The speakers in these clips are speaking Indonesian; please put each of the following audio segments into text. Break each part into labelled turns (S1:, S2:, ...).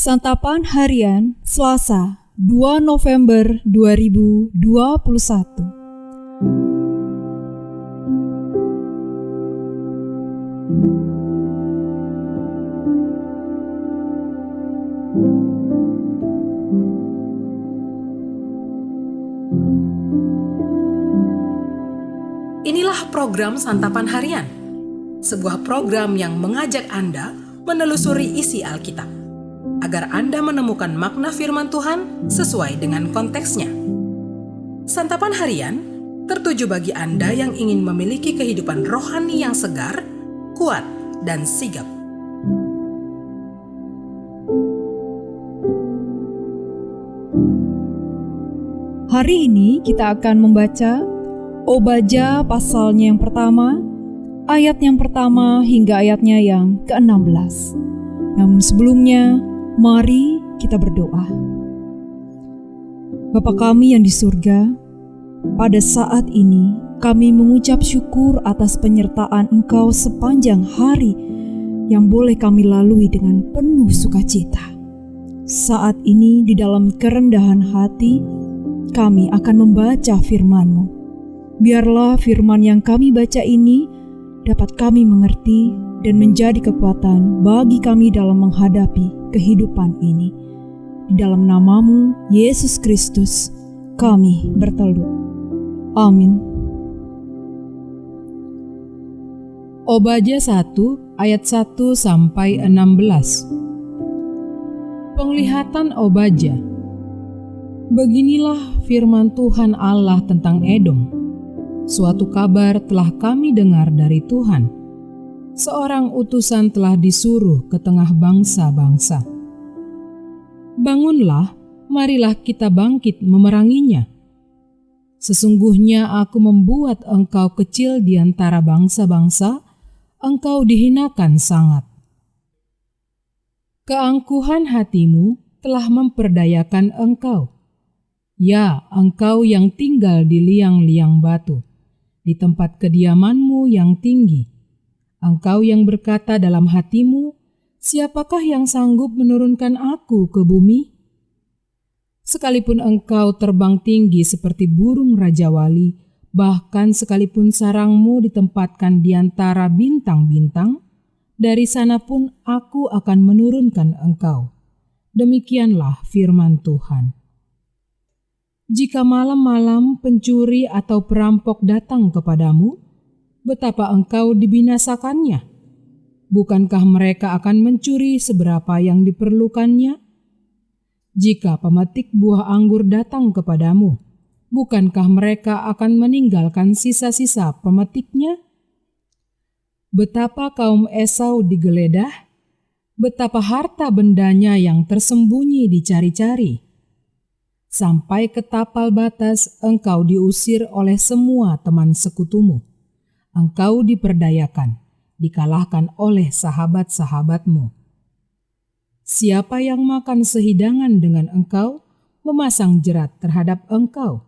S1: Santapan Harian Selasa 2 November 2021.
S2: Inilah program Santapan Harian, sebuah program yang mengajak Anda menelusuri isi Alkitab, agar Anda menemukan makna firman Tuhan sesuai dengan konteksnya. Santapan Harian tertuju bagi Anda yang ingin memiliki kehidupan rohani yang segar, kuat, dan sigap.
S1: Hari ini kita akan membaca Obadya pasalnya yang pertama, ayat yang pertama hingga ayatnya yang ke-16. Namun sebelumnya, mari kita berdoa. Bapa kami yang di surga, pada saat ini kami mengucap syukur atas penyertaan Engkau sepanjang hari yang boleh kami lalui dengan penuh sukacita. Saat ini di dalam kerendahan hati, kami akan membaca firman-Mu. Biarlah firman yang kami baca ini dapat kami mengerti dan menjadi kekuatan bagi kami dalam menghadapi kehidupan ini. Di dalam nama-Mu, Yesus Kristus, kami bertelut. Amin.
S3: Obadya 1 ayat 1 sampai 16. Penglihatan Obadya. Beginilah firman Tuhan Allah tentang Edom. Suatu kabar telah kami dengar dari Tuhan. Seorang utusan telah disuruh ke tengah bangsa-bangsa. Bangunlah, marilah kita bangkit memeranginya. Sesungguhnya aku membuat engkau kecil di antara bangsa-bangsa, engkau dihinakan sangat. Keangkuhan hatimu telah memperdayakan engkau. Ya, engkau yang tinggal di liang-liang batu, di tempat kediamanmu yang tinggi. Engkau yang berkata dalam hatimu, siapakah yang sanggup menurunkan aku ke bumi? Sekalipun engkau terbang tinggi seperti burung rajawali, bahkan sekalipun sarangmu ditempatkan di antara bintang-bintang, dari sana pun aku akan menurunkan engkau. Demikianlah firman Tuhan. Jika malam-malam pencuri atau perampok datang kepadamu, betapa engkau dibinasakannya? Bukankah mereka akan mencuri seberapa yang diperlukannya? Jika pemetik buah anggur datang kepadamu, bukankah mereka akan meninggalkan sisa-sisa pemetiknya? Betapa kaum Esau digeledah, betapa harta bendanya yang tersembunyi dicari-cari. Sampai ke tapal batas engkau diusir oleh semua teman sekutumu. Engkau diperdayakan, dikalahkan oleh sahabat-sahabatmu. Siapa yang makan sehidangan dengan engkau, memasang jerat terhadap engkau.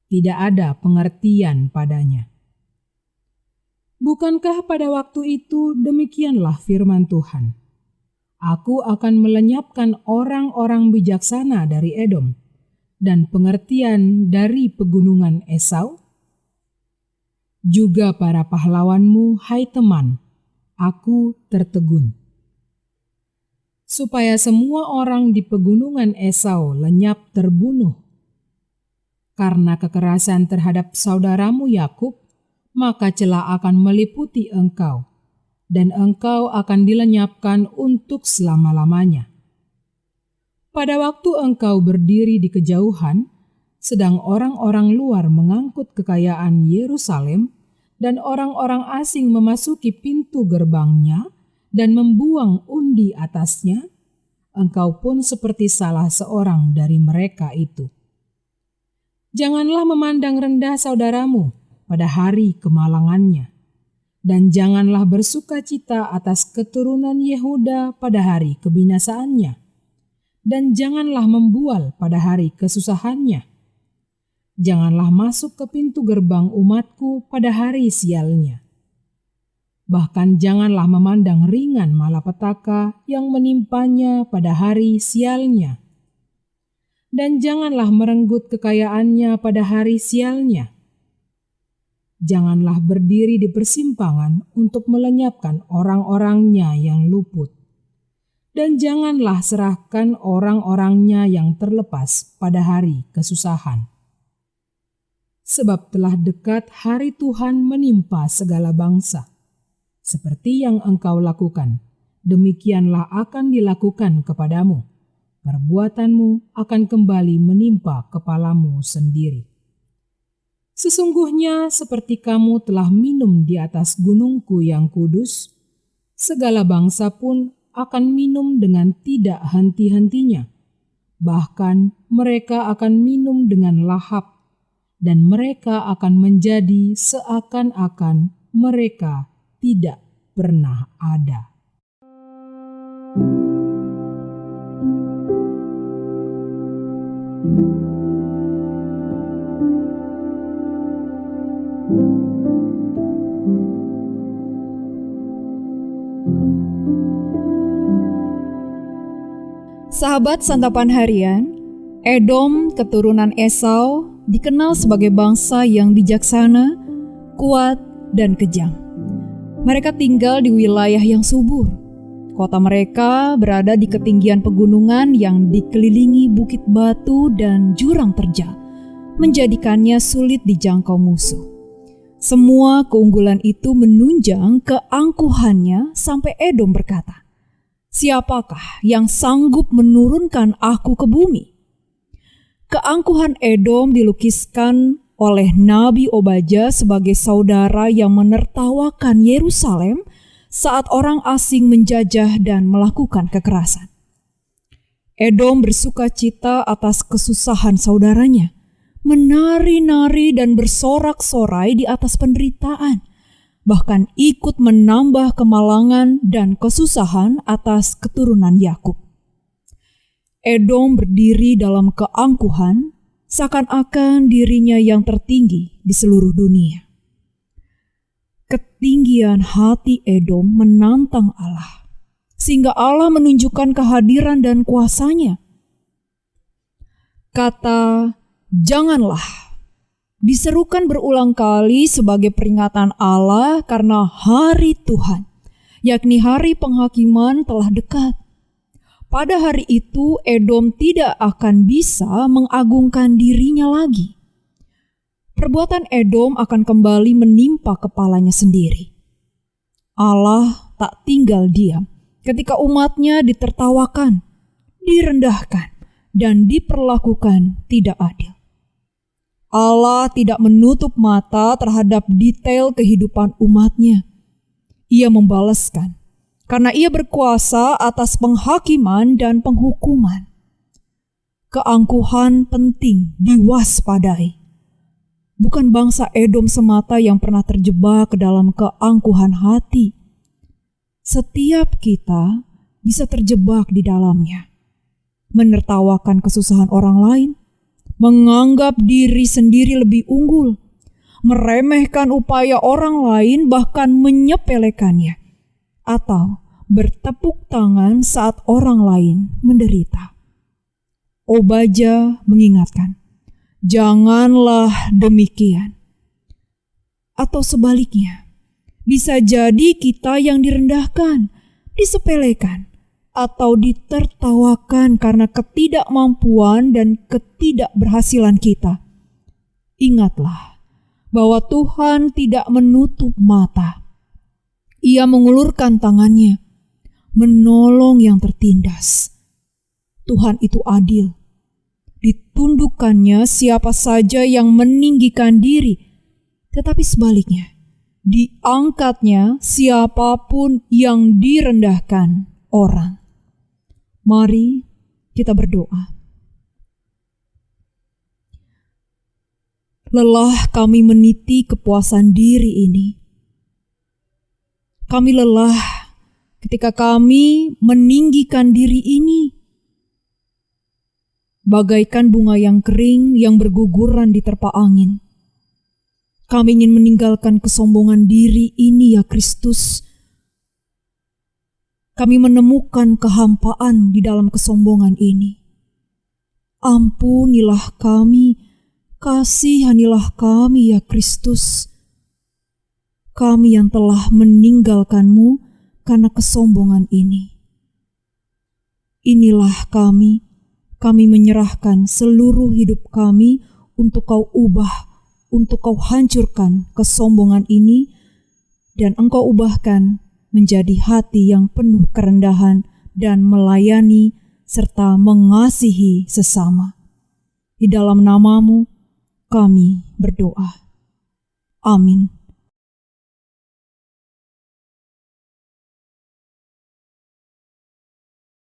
S3: Tidak ada pengertian padanya. Bukankah pada waktu itu demikianlah firman Tuhan? Aku akan melenyapkan orang-orang bijaksana dari Edom, dan pengertian dari pegunungan Esau? Juga para pahlawanmu, hai teman, aku tertegun. Supaya semua orang di pegunungan Esau lenyap terbunuh. Karena kekerasan terhadap saudaramu Yakub, maka celah akan meliputi engkau, dan engkau akan dilenyapkan untuk selama-lamanya. Pada waktu engkau berdiri di kejauhan, sedang orang-orang luar mengangkut kekayaan Yerusalem, dan orang-orang asing memasuki pintu gerbangnya dan membuang undi atasnya, engkau pun seperti salah seorang dari mereka itu. Janganlah memandang rendah saudaramu pada hari kemalangannya, dan janganlah bersukacita atas keturunan Yehuda pada hari kebinasaannya. Dan janganlah membual pada hari kesusahannya. Janganlah masuk ke pintu gerbang umatku pada hari sialnya. Bahkan janganlah memandang ringan malapetaka yang menimpanya pada hari sialnya. Dan janganlah merenggut kekayaannya pada hari sialnya. Janganlah berdiri di persimpangan untuk melenyapkan orang-orangnya yang luput. Dan janganlah serahkan orang-orangnya yang terlepas pada hari kesusahan. Sebab telah dekat hari Tuhan menimpa segala bangsa. Seperti yang engkau lakukan, demikianlah akan dilakukan kepadamu. Perbuatanmu akan kembali menimpa kepalamu sendiri. Sesungguhnya seperti kamu telah minum di atas gunungku yang kudus, segala bangsa pun akan minum dengan tidak henti-hentinya. Bahkan mereka akan minum dengan lahap, dan mereka akan menjadi seakan-akan mereka tidak pernah ada.
S1: Sahabat santapan harian, Edom keturunan Esau dikenal sebagai bangsa yang bijaksana, kuat, dan kejam. Mereka tinggal di wilayah yang subur. Kota mereka berada di ketinggian pegunungan yang dikelilingi bukit batu dan jurang terjal, menjadikannya sulit dijangkau musuh. Semua keunggulan itu menunjang keangkuhannya sampai Edom berkata, "Siapakah yang sanggup menurunkan aku ke bumi?" Keangkuhan Edom dilukiskan oleh Nabi Obadya sebagai saudara yang menertawakan Yerusalem saat orang asing menjajah dan melakukan kekerasan. Edom bersukacita atas kesusahan saudaranya, menari-nari dan bersorak-sorai di atas penderitaan, bahkan ikut menambah kemalangan dan kesusahan atas keturunan Yakub. Edom berdiri dalam keangkuhan, seakan-akan dirinya yang tertinggi di seluruh dunia. Ketinggian hati Edom menantang Allah, sehingga Allah menunjukkan kehadiran dan kuasa-Nya. Kata "janganlah" diserukan berulang kali sebagai peringatan Allah karena hari Tuhan, yakni hari penghakiman telah dekat. Pada hari itu Edom tidak akan bisa mengagungkan dirinya lagi. Perbuatan Edom akan kembali menimpa kepalanya sendiri. Allah tak tinggal diam ketika umatnya ditertawakan, direndahkan, dan diperlakukan tidak adil. Allah tidak menutup mata terhadap detail kehidupan umatnya. Ia membalaskan, karena Ia berkuasa atas penghakiman dan penghukuman. Keangkuhan penting diwaspadai. Bukan bangsa Edom semata yang pernah terjebak ke dalam keangkuhan hati. Setiap kita bisa terjebak di dalamnya. Menertawakan kesusahan orang lain, menganggap diri sendiri lebih unggul, meremehkan upaya orang lain bahkan menyepelekannya, atau bertepuk tangan saat orang lain menderita. Obadya mengingatkan, janganlah demikian. Atau sebaliknya, bisa jadi kita yang direndahkan, disepelekan, atau ditertawakan karena ketidakmampuan dan ketidakberhasilan kita. Ingatlah bahwa Tuhan tidak menutup mata. Ia mengulurkan tangannya, menolong yang tertindas. Tuhan itu adil. Ditundukkannya siapa saja yang meninggikan diri, tetapi sebaliknya, diangkatnya siapapun yang direndahkan orang. Mari kita berdoa. Lelah kami meniti kepuasan diri ini. Kami lelah ketika kami meninggikan diri ini. Bagaikan bunga yang kering yang berguguran diterpa angin. Kami ingin meninggalkan kesombongan diri ini ya Kristus, kami menemukan kehampaan di dalam kesombongan ini. Ampunilah kami, kasihanilah kami ya Kristus. Kami yang telah meninggalkan-Mu karena kesombongan ini. Inilah kami menyerahkan seluruh hidup kami untuk Kau ubah, untuk Kau hancurkan kesombongan ini, dan Engkau ubahkan menjadi hati yang penuh kerendahan dan melayani serta mengasihi sesama. Di dalam nama-Mu kami berdoa. Amin.